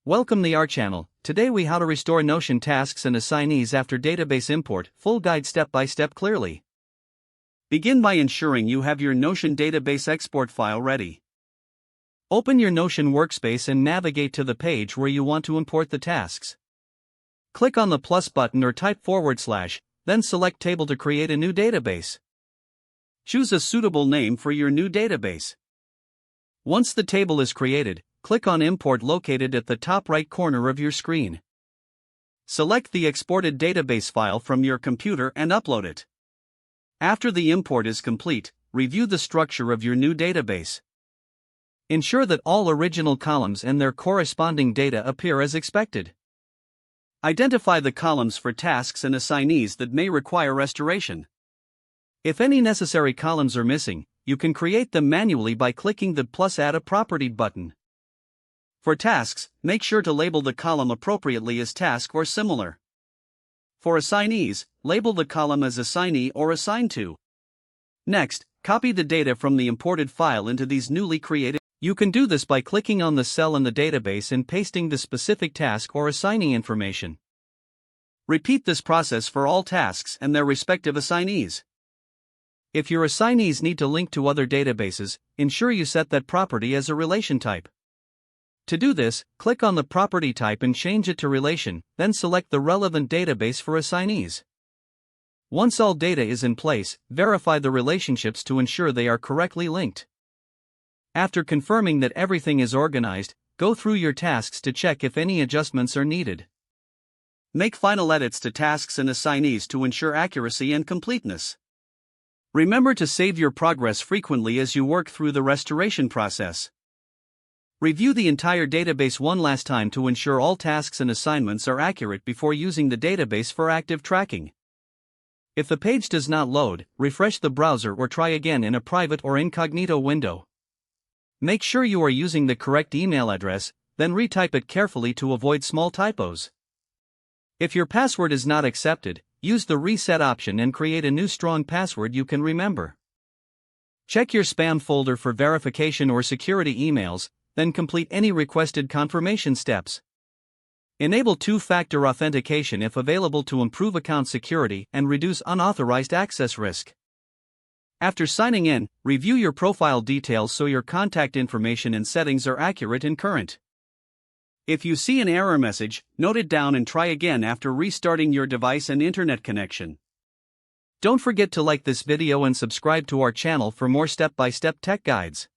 Welcome to our channel. Today we how to restore Notion tasks and assignees after database import, full guide step by step clearly. Begin by ensuring you have your Notion database export file ready. Open your Notion workspace and navigate to the page where you want to import the tasks. Click on the plus button or type /, then select table to create a new database. Choose a suitable name for your new database. Once the table is created, click on Import located at the top right corner of your screen. Select the exported database file from your computer and upload it. After the import is complete, review the structure of your new database. Ensure that all original columns and their corresponding data appear as expected. Identify the columns for tasks and assignees that may require restoration. If any necessary columns are missing, you can create them manually by clicking the +Add a Property button. For tasks, make sure to label the column appropriately as task or similar. For assignees, label the column as assignee or assigned to. Next, copy the data from the imported file into these newly created. You can do this by clicking on the cell in the database and pasting the specific task or assignee information. Repeat this process for all tasks and their respective assignees. If your assignees need to link to other databases, ensure you set that property as a relation type. To do this, click on the property type and change it to relation, then select the relevant database for assignees. Once all data is in place, verify the relationships to ensure they are correctly linked. After confirming that everything is organized, go through your tasks to check if any adjustments are needed. Make final edits to tasks and assignees to ensure accuracy and completeness. Remember to save your progress frequently as you work through the restoration process. Review the entire database one last time to ensure all tasks and assignments are accurate before using the database for active tracking. If the page does not load, refresh the browser or try again in a private or incognito window. Make sure you are using the correct email address, then retype it carefully to avoid small typos. If your password is not accepted, use the reset option and create a new strong password you can remember. Check your spam folder for verification or security emails, then complete any requested confirmation steps. Enable two-factor authentication if available to improve account security and reduce unauthorized access risk. After signing in, review your profile details so your contact information and settings are accurate and current. If you see an error message, note it down and try again after restarting your device and internet connection. Don't forget to like this video and subscribe to our channel for more step-by-step tech guides.